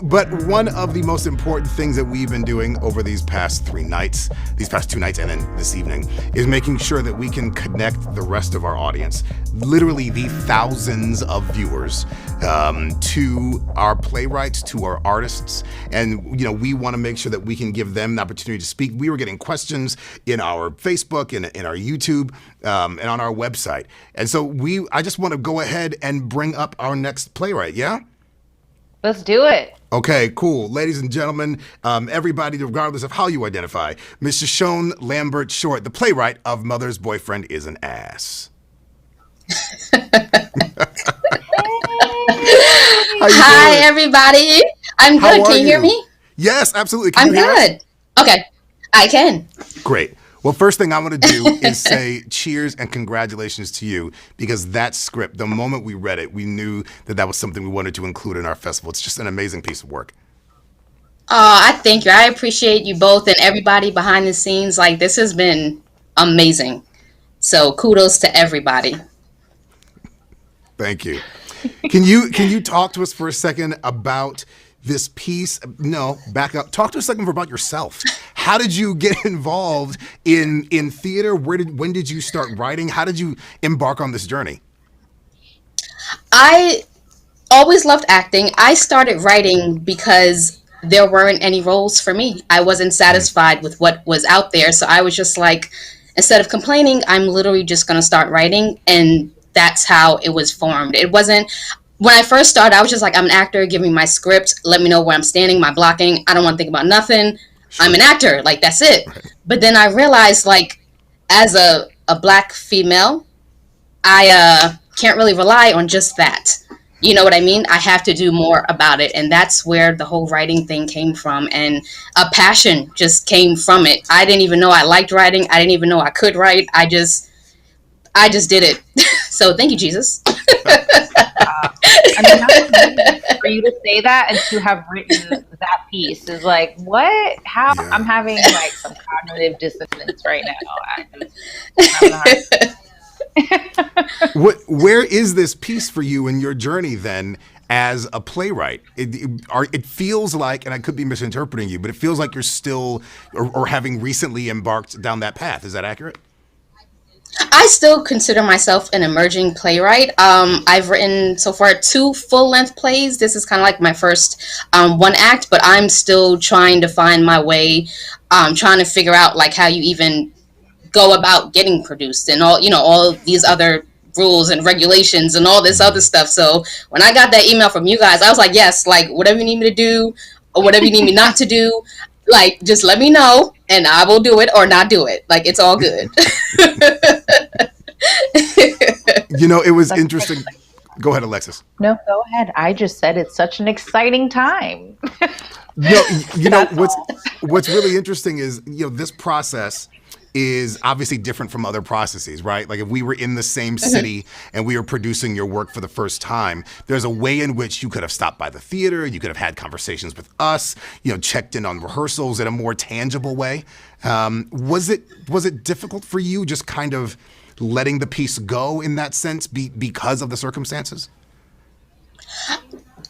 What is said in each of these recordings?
But one of the most important things that we've been doing over these past 2 nights, and then this evening, is making sure that we can connect the rest of our audience, literally the thousands of viewers, to our playwrights, to our artists. And, we want to make sure that we can give them the opportunity to speak. We were getting questions in our Facebook, in our YouTube, and on our website. And so I just want to go ahead and bring up our next playwright, yeah? Let's do it. Okay, cool. Ladies and gentlemen, everybody, regardless of how you identify, Miss Shashone Lambert Short, the playwright of Mother's Boyfriend is an Ass. Hi, everybody. I'm good. Can you hear me? Yes, absolutely. I'm good. Okay, I can. Great. Well, first thing I want to do is say cheers and congratulations to you, because that script, the moment we read it, we knew that was something we wanted to include in our festival. It's just an amazing piece of work. I thank you. I appreciate you both and everybody behind the scenes. Like, this has been amazing. So kudos to everybody. Thank you. Can you talk to us for a second about this piece? No, back up. Talk to us a second about yourself. How did you get involved in theater? When did you start writing? How did you embark on this journey? I always loved acting. I started writing because there weren't any roles for me. I wasn't satisfied with what was out there. So I was just like, instead of complaining, I'm literally just going to start writing. And that's how it was formed. It wasn't, when I first started, I was just like, I'm an actor, give me my script, let me know where I'm standing, my blocking. I don't want to think about nothing. Sure. I'm an actor, like, that's it. Right. But then I realized, like, as a Black female, I can't really rely on just that. You know what I mean? I have to do more about it. And that's where the whole writing thing came from. And a passion just came from it. I didn't even know I liked writing. I didn't even know I could write. I just did it. So thank you, Jesus. I mean, for you to say that and to have written that piece is like, what? How? Yeah. I'm having like some cognitive dissonance right now. Where is this piece for you in your journey then as a playwright? It feels like, and I could be misinterpreting you, but it feels like you're still or having recently embarked down that path. Is that accurate? I still consider myself an emerging playwright. I've written so far 2 full-length plays. This is kind of like my first one act, but I'm still trying to find my way, trying to figure out like how you even go about getting produced and all these other rules and regulations and all this other stuff. So when I got that email from you guys, I was like, yes, like whatever you need me to do or whatever you need me not to do, like just let me know and I will do it or not do it. Like it's all good. It was interesting. Go ahead, Alexis. No, go ahead. I just said it's such an exciting time. What's really interesting is, this process is obviously different from other processes, right? Like if we were in the same city and we were producing your work for the first time, there's a way in which you could have stopped by the theater, you could have had conversations with us, checked in on rehearsals in a more tangible way. Was it difficult for you just kind of letting the piece go in that sense because of the circumstances?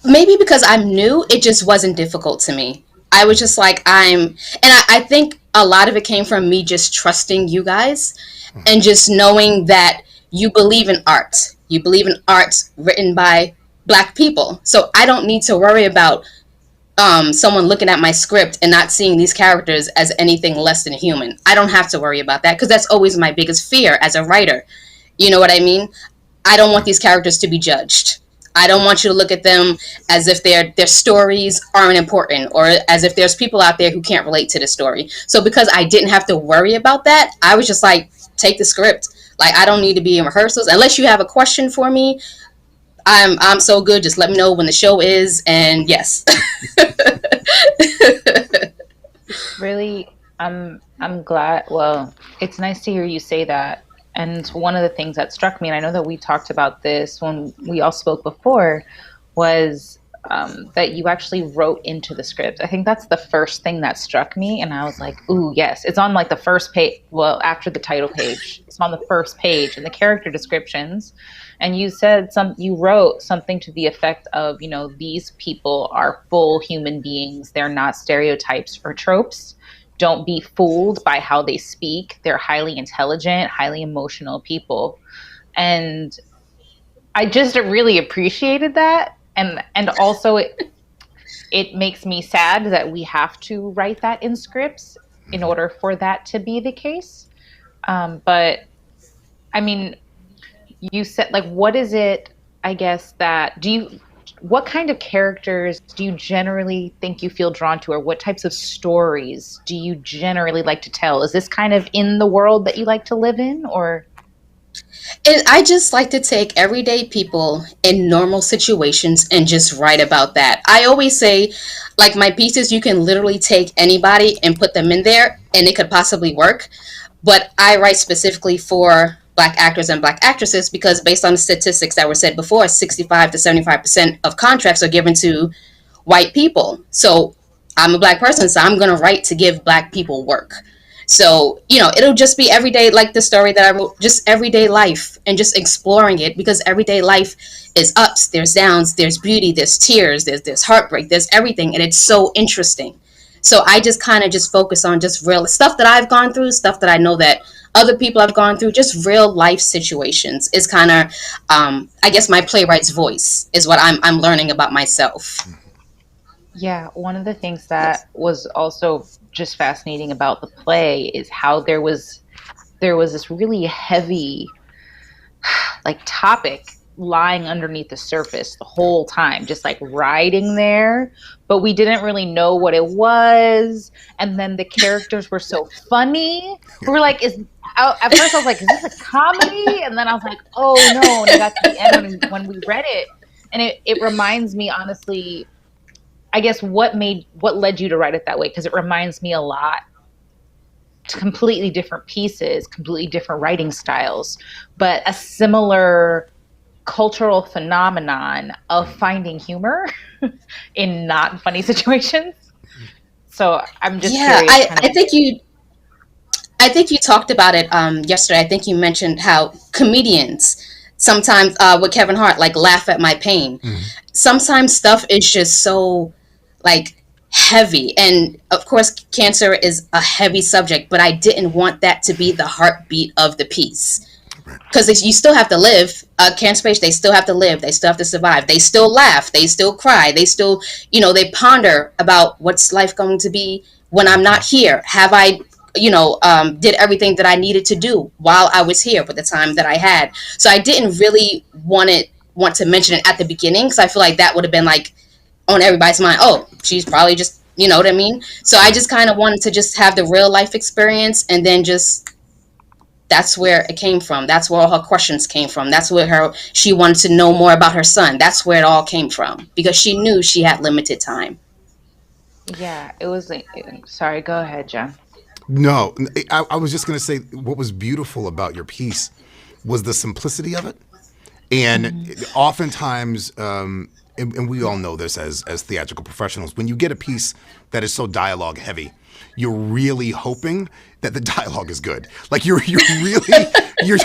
Maybe because I'm new, it just wasn't difficult to me. I was just like, I think a lot of it came from me just trusting you guys and just knowing that you believe in art. You believe in art written by Black people. So I don't need to worry about someone looking at my script and not seeing these characters as anything less than human. I don't have to worry about that because that's always my biggest fear as a writer. You know what I mean? I don't want these characters to be judged. I don't want you to look at them as if their stories aren't important or as if there's people out there who can't relate to the story. So because I didn't have to worry about that, I was just like, take the script. Like, I don't need to be in rehearsals. Unless you have a question for me, I'm so good. Just let me know when the show is. And yes. Really, I'm glad. Well, it's nice to hear you say that. And one of the things that struck me, and I know that we talked about this when we all spoke before, was that you actually wrote into the script. I think that's the first thing that struck me, and I was like, "Ooh, yes!" It's on like the first page. Well, after the title page, it's on the first page in the character descriptions. And you wrote something to the effect of, these people are full human beings. They're not stereotypes or tropes. Don't be fooled by how they speak. They're highly intelligent, highly emotional people. And I just really appreciated that. And also it makes me sad that we have to write that in scripts in order for that to be the case. But I mean, you said, like, what is it, I guess, what kind of characters do you generally think you feel drawn to, or what types of stories do you generally like to tell? Is this kind of in the world that you like to live in, or? I just like to take everyday people in normal situations and just write about that. I always say, like, my pieces, you can literally take anybody and put them in there and it could possibly work. But I write specifically for Black actors and Black actresses because based on the statistics that were said before, 65 to 75% of contracts are given to white people. So I'm a Black person, so I'm going to write to give Black people work. So, it'll just be everyday, like the story that I wrote, just everyday life and just exploring it, because everyday life is ups, there's downs, there's beauty, there's tears, there's heartbreak, there's everything. And it's so interesting. So I just kind of just focus on just real stuff that I've gone through, stuff that I know that other people have gone through, just real life situations is kind of, I guess, my playwright's voice is what I'm learning about myself. Yeah, one of the things that was also just fascinating about the play is how there was this really heavy, like, topic lying underneath the surface the whole time, just like riding there, but we didn't really know what it was. And then the characters were so funny. We were like, at first I was like, is this a comedy? And then I was like, oh no. And I got to the end when we read it, and it reminds me, honestly, I guess what led you to write it that way? Because it reminds me a lot, completely different pieces, completely different writing styles, but a similar cultural phenomenon of finding humor in not funny situations. So I'm just curious. I think you talked about it yesterday. I think you mentioned how comedians sometimes with Kevin Hart, like, laugh at my pain. Mm-hmm. Sometimes stuff is just so, like, heavy. And of course, cancer is a heavy subject, but I didn't want that to be the heartbeat of the piece. Because you still have to live. Cancer patients, they still have to live. They still have to survive. They still laugh. They still cry. They still, they ponder about what's life going to be when I'm not here. Have I, did everything that I needed to do while I was here for the time that I had. So I didn't really want to mention it at the beginning, because I feel like that would have been like on everybody's mind. Oh, she's probably just, you know what I mean? So I just kind of wanted to just have the real life experience, and then just, that's where it came from. That's where all her questions came from. That's where she wanted to know more about her son. That's where it all came from, because she knew she had limited time. Yeah, it was like, sorry, go ahead, John. No, I was just going to say, what was beautiful about your piece was the simplicity of it. And oftentimes, and we all know this as theatrical professionals, when you get a piece that is so dialogue heavy, you're really hoping that the dialogue is good. Like, you're really you're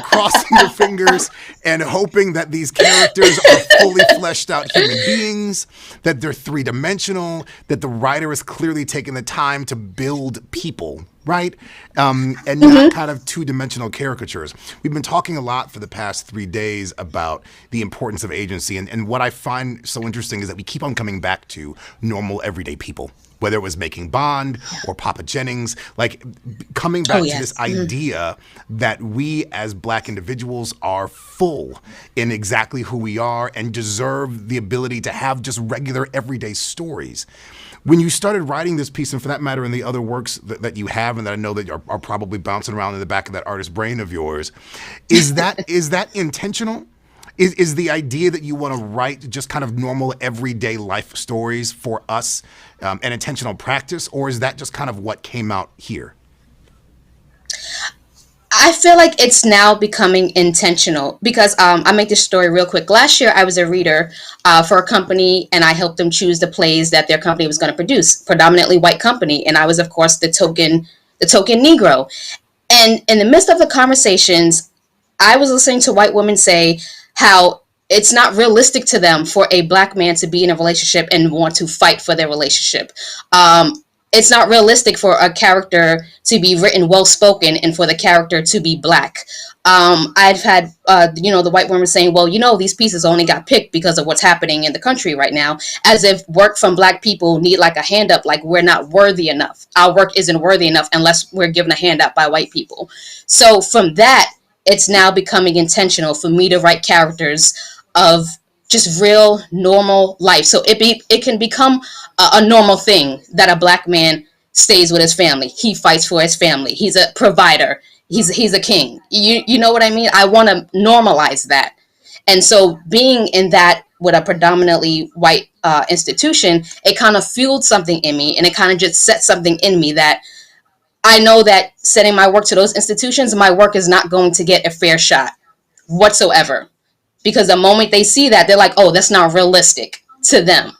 crossing your fingers and hoping that these characters are fully fleshed out human beings, that they're three-dimensional, that the writer is clearly taking the time to build people, right? And not kind of two-dimensional caricatures. We've been talking a lot for the past 3 days about the importance of agency. And what I find so interesting is that we keep on coming back to normal, everyday people, whether it was making Bond or Papa Jennings, like coming back to this idea that we as Black individuals are full in exactly who we are and deserve the ability to have just regular everyday stories. When you started writing this piece, and for that matter in the other works that you have and that I know that are probably bouncing around in the back of that artist brain of yours, is that intentional? Is the idea that you want to write just kind of normal everyday life stories for us an intentional practice, or is that just kind of what came out here? I feel like it's now becoming intentional because I make this story real quick. Last year, I was a reader for a company, and I helped them choose the plays that their company was going to produce. Predominantly white company, and I was, of course, the token Negro. And in the midst of the conversations, I was listening to white women say how it's not realistic to them for a black man to be in a relationship and want to fight for their relationship. Um, it's not realistic for a character to be written well spoken and for the character to be black. I've had, the white women saying, well, these pieces only got picked because of what's happening in the country right now, as if work from black people need like a hand up, like we're not worthy enough. Our work isn't worthy enough unless we're given a hand up by white people. So from that, it's now becoming intentional for me to write characters of just real normal life. So it can become a normal thing that a black man stays with his family. He fights for his family. He's a provider. He's a king. You know what I mean? I want to normalize that. And so being in that with a predominantly white institution, it kind of fueled something in me, and it kind of just set something in me that I know that setting my work to those institutions, my work is not going to get a fair shot whatsoever. Because the moment they see that, they're like, oh, that's not realistic to them.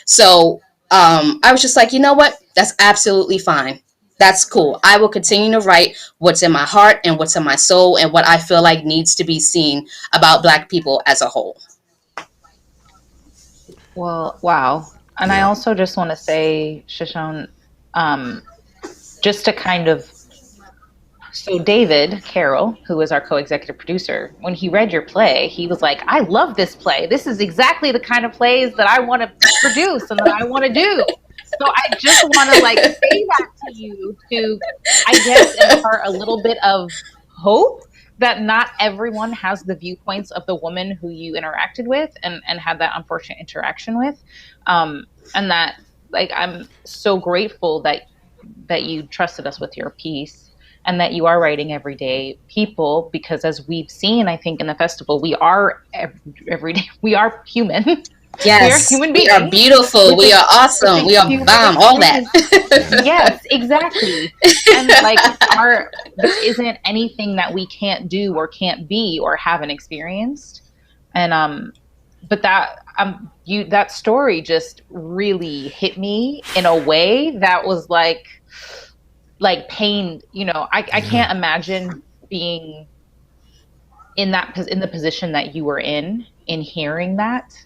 So I was just like, you know what? That's absolutely fine. That's cool. I will continue to write what's in my heart and what's in my soul and what I feel like needs to be seen about Black people as a whole. Well, wow. And I also just want to say, Shashone, just to kind of, so David Carroll, who is our co-executive producer, when he read your play, he was like, I love this play. This is exactly the kind of plays that I want to produce and that I want to do. So I just want to like say that to you to, I guess, impart a little bit of hope that not everyone has the viewpoints of the woman who you interacted with and had that unfortunate interaction with. And that, like, I'm so grateful that you trusted us with your piece. And that you are writing everyday people, because as we've seen, I think in the festival, we are everyday. We are human. Yes, we are human beings. We are beautiful. We are awesome. We are bomb. All that. Yes, exactly. And like, there isn't anything that we can't do or can't be or haven't experienced. And but that story just really hit me in a way that was like pain. I can't imagine being in the position that you were in hearing that.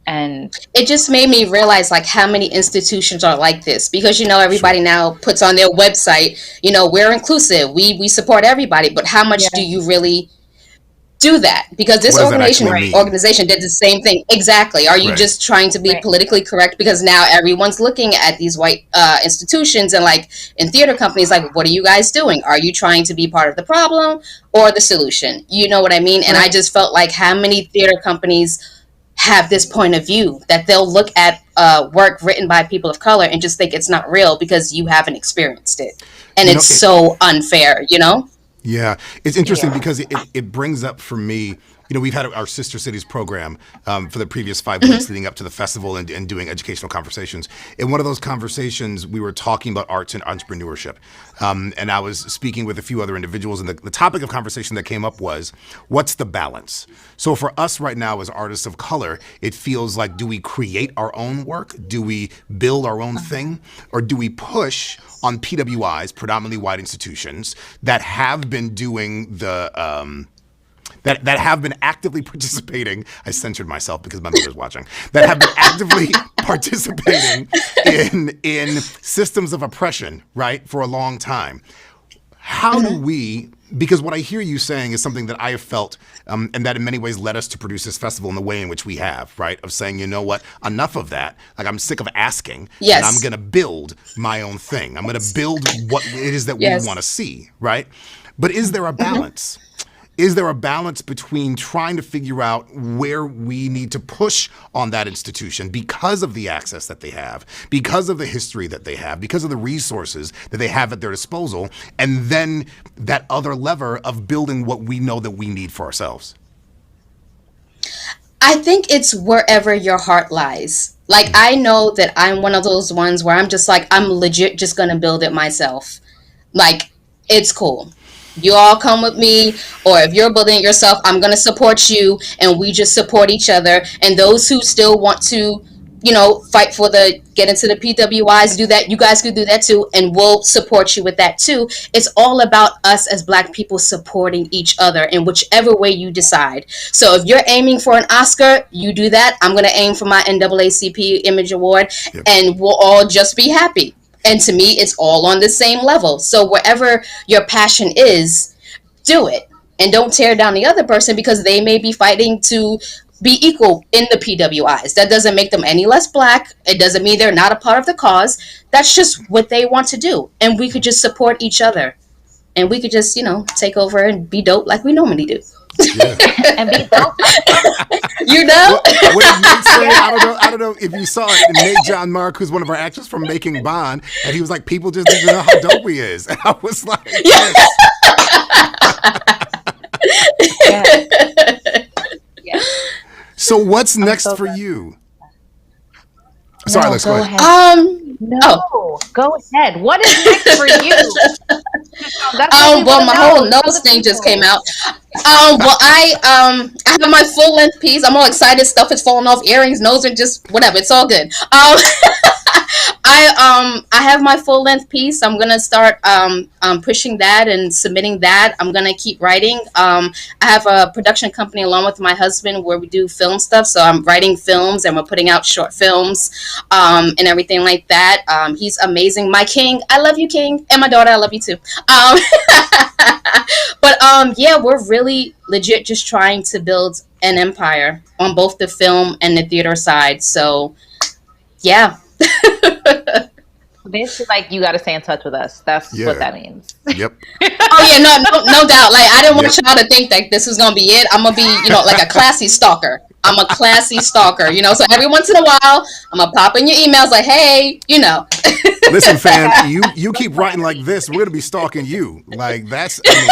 And it just made me realize like how many institutions are like this, because everybody now puts on their website, we're inclusive, we support everybody, but how much do you really do that? Because this organization did the same thing. Exactly. Are you just trying to be politically correct? Because now everyone's looking at these white institutions and like in theater companies, like, what are you guys doing? Are you trying to be part of the problem or the solution? You know what I mean? And I just felt like how many theater companies have this point of view that they'll look at work written by people of color and just think it's not real because you haven't experienced it. And it's so unfair, Yeah, it's interesting because it brings up for me, we've had our Sister Cities program for the previous 5 weeks leading up to the festival and doing educational conversations. In one of those conversations, we were talking about arts and entrepreneurship. And I was speaking with a few other individuals, and the topic of conversation that came up was, what's the balance? So for us right now as artists of color, it feels like, do we create our own work? Do we build our own thing? Or do we push on PWIs, predominantly white institutions, that have been doing the that have been actively participating? I censored myself because my mother's watching. That have been actively participating in systems of oppression, right, for a long time. How do we? Because what I hear you saying is something that I have felt, and that in many ways led us to produce this festival in the way in which we have, right? Of saying, you know what, enough of that. Like, I'm sick of asking, and I'm going to build my own thing. I'm going to build what it is that we want to see, right? But is there a balance? Is there a balance between trying to figure out where we need to push on that institution because of the access that they have, because of the history that they have, because of the resources that they have at their disposal, and then that other lever of building what we know that we need for ourselves? I think it's wherever your heart lies. Like, I know that I'm one of those ones where I'm just like, I'm legit just going to build it myself. Like, it's cool. You all come with me, or if you're building it yourself, I'm going to support you, and we just support each other. And those who still want to, fight for get into the PWIs, do that, you guys could do that too, and we'll support you with that too. It's all about us as Black people supporting each other in whichever way you decide. So if you're aiming for an Oscar, you do that. I'm going to aim for my NAACP Image Award, and we'll all just be happy. And to me, it's all on the same level. So wherever your passion is, do it. And don't tear down the other person because they may be fighting to be equal in the PWIs. That doesn't make them any less Black. It doesn't mean they're not a part of the cause. That's just what they want to do. And we could just support each other. And we could just, take over and be dope like we normally do. Yeah. And be dope. What did Nate say? I don't know if you saw it. Nate John Mark, who's one of our actors from Making Bond, and he was like, people just need to know how dope he is. And I was like, yes. Yes. So what's next for you? Sorry, Alex, go ahead. Go ahead. What is next for you? Well, my whole nose thing just came out. Well, I have my full length piece. I'm all excited. Stuff is falling off, earrings, nose, and just whatever. It's all good. I have my full length piece. I'm gonna start pushing that and submitting that. I'm gonna keep writing. I have a production company along with my husband where we do film stuff. So I'm writing films and we're putting out short films and everything like that. He's amazing. My king, I love you, king, and my daughter, I love you too. But yeah, we're really legit just trying to build an empire on both the film and the theater side. So yeah. Basically, like, you got to stay in touch with us. That's what that means. Yep. Oh yeah, no doubt. Like, I didn't want y'all to think that this was gonna be it. I'm gonna be, like a classy stalker. I'm a classy stalker, So every once in a while, I'm gonna pop in your emails like, hey, Listen, fam, you keep writing like this, we're gonna be stalking you. Like, that's. I'm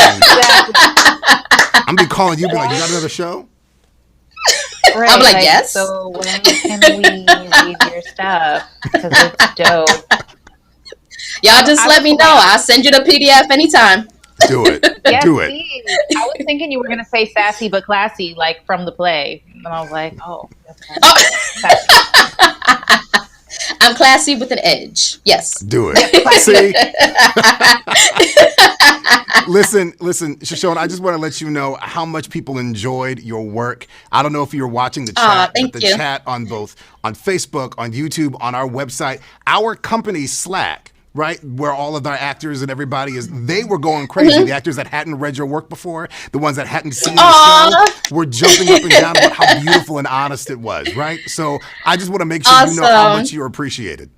gonna be calling you, be like, you got another show? Right, I'm like, yes. So when can we read your stuff? Because it's dope. Y'all just let me know. I'll send you the PDF anytime. Do it. Yes, Do it. Please. I was thinking you were going to say sassy but classy, like from the play. And I was like, classy. I'm classy with an edge. Yes. Do it. See? Listen, Shashone, I just want to let you know how much people enjoyed your work. I don't know if you're watching the chat, but the chat on both on Facebook, on YouTube, on our website, our company Slack, right, where all of our actors and everybody is, they were going crazy. The actors that hadn't read your work before, the ones that hadn't seen the show, were jumping up and down about how beautiful and honest it was, right? So I just want to make sure you know how much you're appreciated.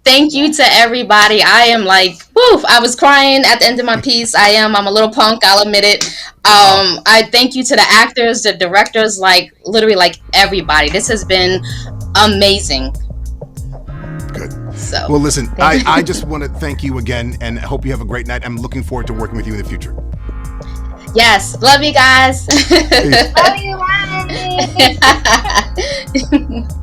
Thank you to everybody. I am like, woof, I was crying at the end of my piece. I'm a little punk, I'll admit it. I thank you to the actors, the directors, like literally like everybody. This has been amazing. Good. So, well, listen, I just want to thank you again and hope you have a great night. I'm looking forward to working with you in the future. Yes. Love you guys. Love you, bye.